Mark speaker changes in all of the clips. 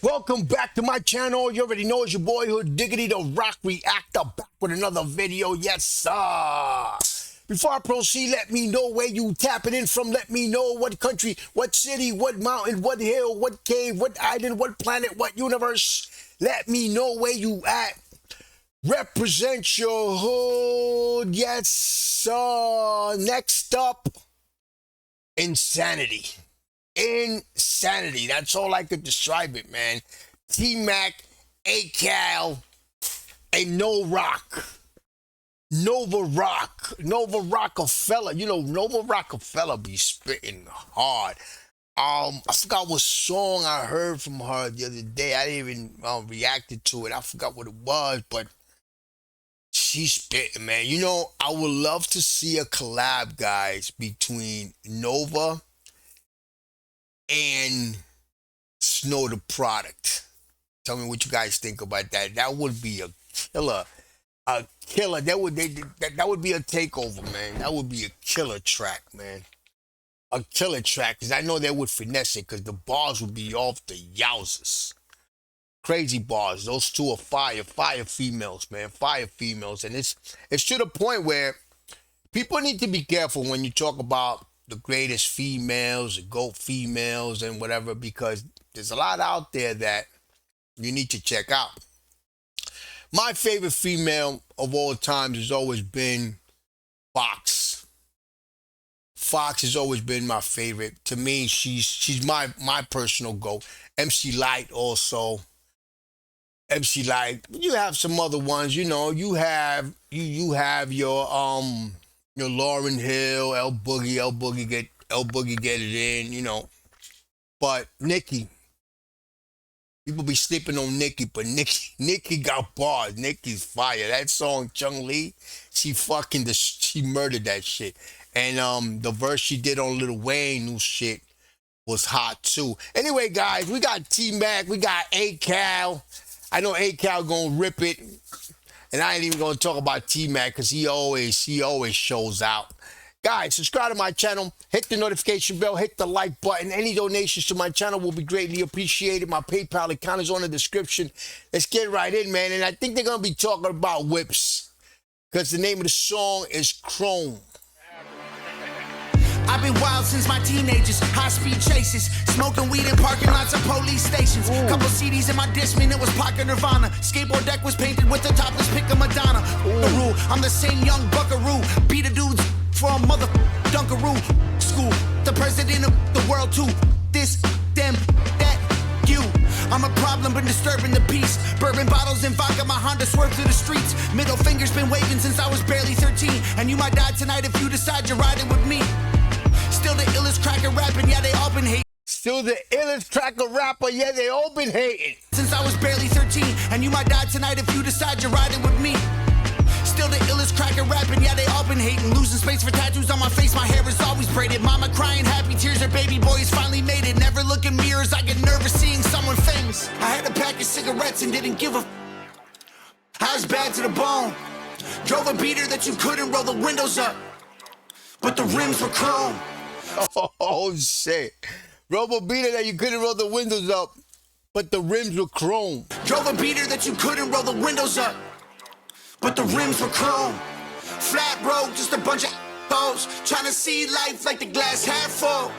Speaker 1: Welcome back to my channel. You already know it's your boyhood Diggity the Rock Reactor back with another video. Yes, sir. Before I proceed, let me know where you tapping in from. Let me know what country, what city, what mountain, what hill, what cave, what island, what planet, what universe. Let me know where you at. Represent your hood. Yes, sir. Next up, insanity. Insanity. That's all I could describe it, man. T-Mac, A-Cal, and Novarockafeller. You know, Novarockafeller be spitting hard. I forgot what song I heard from her the other day. I didn't even reacted to it. I forgot what it was, but she's spitting, man. You know, I would love to see a collab, guys, between Nova and Snow the Product. Tell me what you guys think about that. That would be a killer. A killer. That would be a takeover, man. That would be a killer track, man. A killer track, because I know they would finesse it, because the bars would be off the yowzers. Crazy bars. Those two are fire females, man. Fire females. And it's to the point where people need to be careful when you talk about the greatest females, the GOAT females, and whatever, because there's a lot out there that you need to check out. My favorite female of all times has always been Fox. Fox has always been my favorite. To me, she's my personal GOAT. MC Lyte also. MC Lyte. You have some other ones, you know. You have your Lauryn Hill, L Boogie get it in, you know. But Nicki, people be sleeping on Nicki, but Nicki got bars. Nicki's fire. That song Chung Lee, she murdered that shit. And the verse she did on Lil Wayne, new shit, was hot too. Anyway, guys, we got T-Mac, we got A-Cal. I know A-Cal gonna rip it. And I ain't even gonna talk about T-Mac because he always shows out. Guys, subscribe to my channel, hit the notification bell, hit the like button. Any donations to my channel will be greatly appreciated. My PayPal account is on the description. Let's get right in, man. And I think they're gonna be talking about whips, because the name of the song is Chrome.
Speaker 2: I've been wild since my teenagers, high-speed chases, smoking weed in parking lots of police stations. Couple CDs in my Discman, it was pocket Nirvana. Skateboard deck was painted with the topless pic of Madonna. The rule, I'm the same young buckaroo. Beat a dudes for a mother dunkaroo. School, the president of the world too. This, them, that, you. I'm a problem, been disturbing the peace. Bourbon bottles and vodka, my Honda swerved through the streets. Middle finger's been waving since I was barely 13. And you might die tonight if you decide you're riding with me. Still the illest cracker rapping, yeah, they all been hating.
Speaker 1: Still the illest cracker rapper, yeah, they all been hating.
Speaker 2: Since I was barely 13, and you might die tonight if you decide you're riding with me. Still the illest cracker rapping, yeah, they all been hating. Losing space for tattoos on my face, my hair is always braided. Mama crying, happy tears, her baby boy has finally made it. Never look in mirrors, I get nervous seeing someone famous. I had a pack of cigarettes and didn't give a I was bad to the bone. Drove a beater that you couldn't roll the windows up, but the rims were chrome.
Speaker 1: Oh, shit. Robo beater that you couldn't roll the windows up, but the rims were chrome.
Speaker 2: Drove a beater that you couldn't roll the windows up, but the rims were chrome. Flat road, just a bunch of hoes trying to see life like the glass half full.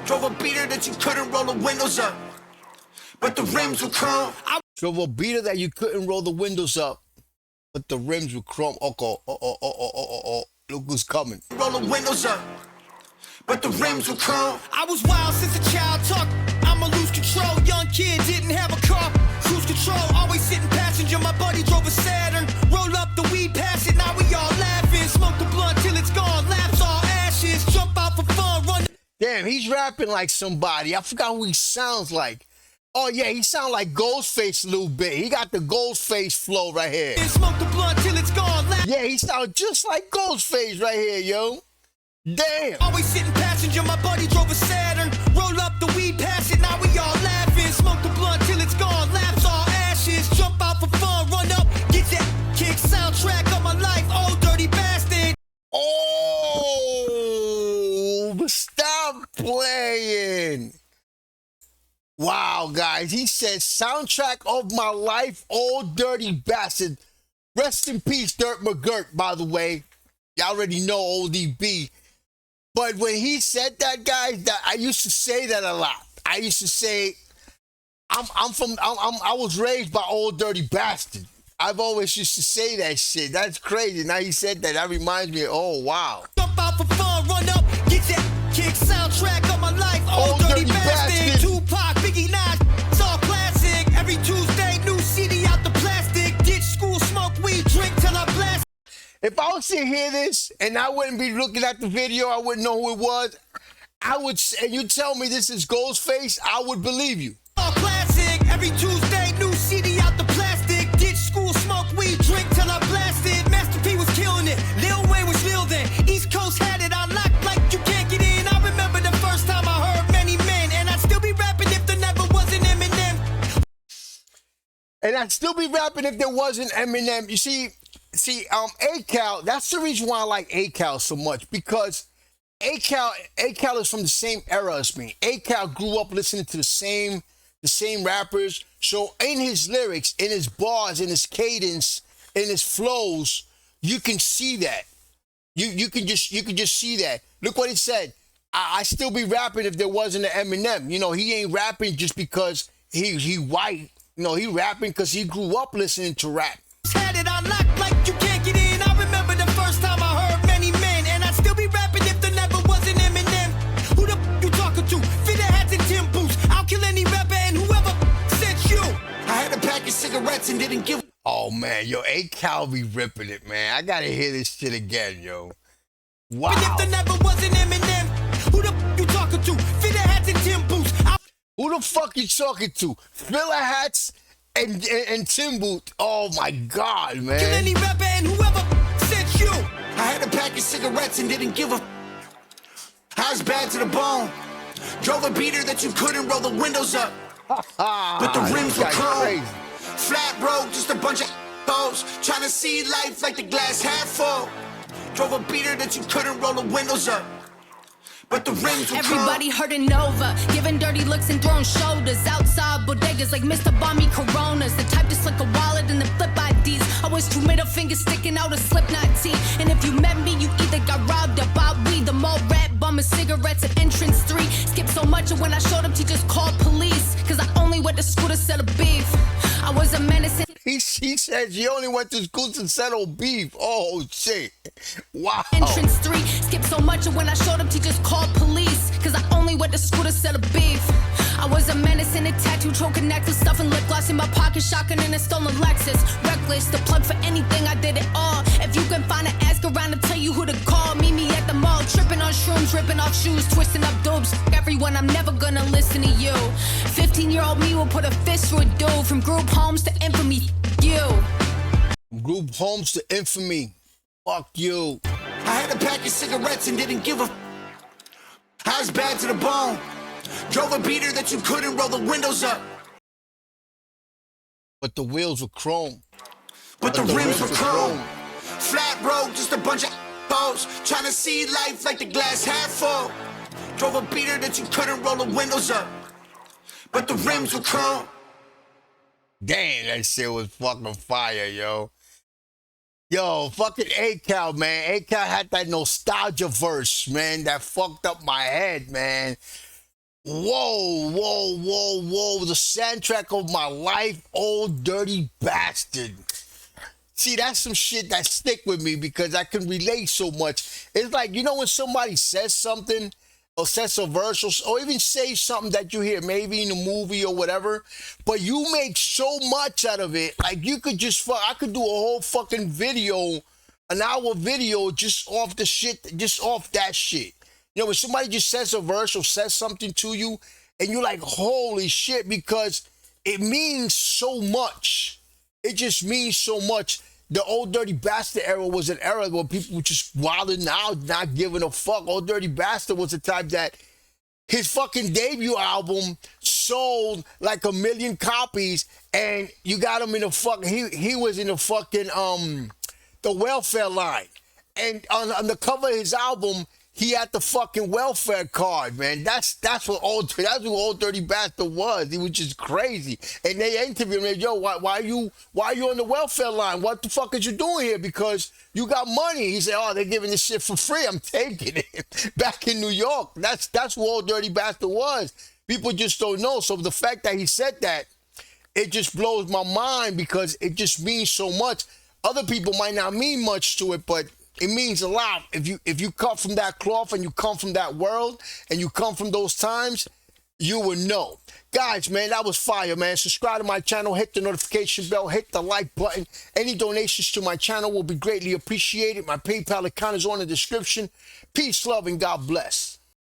Speaker 2: Drove a beater that you couldn't roll the windows up, but the rims were chrome.
Speaker 1: Drove a beater that you couldn't roll the windows up, but the rims were chrome. Look who's coming.
Speaker 2: Roll the windows up, but the rims were chrome. I was wild since a child, talk, I'ma lose control. Young kid, didn't have a car, cruise control. Always sitting passenger, my buddy drove a Saturn. Roll up the weed, pass it, now we all laughing. Smoke the blunt till it's gone, laps all ashes. Jump out for fun, run.
Speaker 1: Damn, he's rapping like somebody. I forgot who he sounds like. Oh yeah, he sounds like Ghostface a little bit. He got the Ghostface flow right here.
Speaker 2: Smoke the blunt till it's gone,
Speaker 1: yeah, he sounds just like Ghostface right here, yo. Damn.
Speaker 2: Always sitting passenger, my buddy drove a Saturn. Roll up the weed, pass it, now we all laughing. Smoke the blunt till it's gone, laps all ashes. Jump out for fun, run up, get that kick soundtrack of my life, oh dirty bastard.
Speaker 1: Oh, stop playing. Wow, guys. He said, soundtrack of my life, Old Dirty Bastard. Rest in peace, Dirt McGirt, by the way. Y'all already know Old DB. But when he said that, guys, that I used to say that a lot. I used to say, I was raised by Old Dirty Bastard. I've always used to say that shit. That's crazy. Now he said that. That reminds me of, oh, wow.
Speaker 2: Jump out for fun, run up, get that kick, soundtrack of my life. Old dirty bastard. Tupac, Biggie, Nas, it's all classic. Every Tuesday, new CD out the plastic. Ditch school, smoke weed, drink till I blast.
Speaker 1: If I was to hear this and I wouldn't be looking at the video, I wouldn't know who it was. I would, and you tell me this is Ghostface, I would believe you.
Speaker 2: All classic. Every Tuesday, new CD out the plastic. Ditch school, smoke weed, drink till I blasted. Master P was killing it. Lil Wayne was real then. East Coast had it unlocked like you can't get in. I remember the first time I heard Many Men, and I'd still be rapping if there never was an Eminem.
Speaker 1: And I'd still be rapping if there wasn't Eminem. You see, A-Cal, that's the reason why I like A-Cal so much, because A-Cal is from the same era as me. A-Cal grew up listening to the same rappers. So in his lyrics, in his bars, in his cadence, in his flows, you can see that. You can just see that. Look what he said. I still be rapping if there wasn't an Eminem. You know, he ain't rapping just because he white. You know, he rapping because he grew up listening to rap.
Speaker 2: Had it unlocked like you can't get in. I remember the first time I heard Many Men, and I'd still be rapping if there never was an Eminem. Who the you talking to? Fitted hats and Tim boots. I'll kill any rapper and whoever sent you. I had a pack of cigarettes and didn't give.
Speaker 1: Oh man, yo, A-Cal be ripping it, man. I gotta hear this shit again, yo. Wow.
Speaker 2: And if there never was an Eminem, who the you talking to? Fitted hats and Tim boots.
Speaker 1: Who the fuck you talking to? Filler hats and Tim Boot. Oh my God, man.
Speaker 2: Kill any rapper and whoever sent you. I had a pack of cigarettes and didn't give a. I was bad to the bone. Drove a beater that you couldn't roll the windows up. But the rims were chrome. Flat broke, just a bunch of hoes. Trying to see life like the glass half full. Drove a beater that you couldn't roll the windows up. But the rims were
Speaker 3: everybody hurting Nova, giving dirty looks and throwing shoulders. Outside bodegas like Mr. Bommy Coronas. The type to slick a wallet and the flip IDs. Always two middle fingers sticking out a Slipknot tee. And if you met me, you either got robbed or bought weed. The more rat bumming cigarettes at entrance 3. Skip so much and when I showed up, teachers called police. Cause I only went to school to sell beef. I was a menace.
Speaker 1: He said she only went to school to settle beef. Oh shit. Wow.
Speaker 3: Entrance 3. Skip so much and when I showed up, teachers called police. Cause I only went to school to sell beef. I was a menace in a tattoo, choking necklace, stuffing lip gloss in my pocket, shotgun in a stolen Lexus. Reckless, the plug for anything, I did it all. If you can find an ask around to tell you who to call, meet me at the mall, tripping on shrooms, ripping off shoes, twisting up dopes. Everyone, I'm never gonna listen to you. 15-year-old me will put a fist through a dude. From group homes to infamy, you.
Speaker 1: Group homes to infamy, fuck you.
Speaker 2: I had a pack of cigarettes and didn't give a. I was bad to the bone. Drove a beater that you couldn't roll the windows up.
Speaker 1: But the wheels were chrome.
Speaker 2: But the rims were chrome. Flat broke, just a bunch of hoes. Trying to see life like the glass half full. Drove a beater that you couldn't roll the windows up. But the rims were chrome.
Speaker 1: Damn, that shit was fucking fire, yo. Yo, fucking A-Cal, man. A-Cal had that nostalgia verse, man, that fucked up my head, man. Whoa, whoa, whoa, whoa. The soundtrack of my life, Old Dirty Bastard. See, that's some shit that stick with me because I can relate so much. It's like, you know, when somebody says something or says a verse or even say something that you hear maybe in a movie or whatever, but you make so much out of it. Like, you could just, I could do a whole fucking video, an hour video just off the shit, just off that shit. You know, when somebody just says a verse or says something to you and you're like, holy shit, because it means so much. It just means so much. The Old Dirty Bastard era was an era where people were just wilding out, not giving a fuck. Old Dirty Bastard was the type that his fucking debut album sold like 1 million copies and you got him in a fucking, he was in a fucking, the welfare line. And on the cover of his album, he had the fucking welfare card, man. That's what old dirty bastard was. He was just crazy. And they interviewed him, yo, why are you on the welfare line? What the fuck is you doing here? Because you got money. He said, oh, they're giving this shit for free. I'm taking it. Back in New York. That's what old dirty bastard was. People just don't know. So the fact that he said that, it just blows my mind because it just means so much. Other people might not mean much to it, but it means a lot. If you come from that cloth and you come from that world and you come from those times, you will know. Guys, man, that was fire, man. Subscribe to my channel, hit the notification bell, hit the like button. Any donations to my channel will be greatly appreciated. My PayPal account is on the description. Peace, love, and God bless.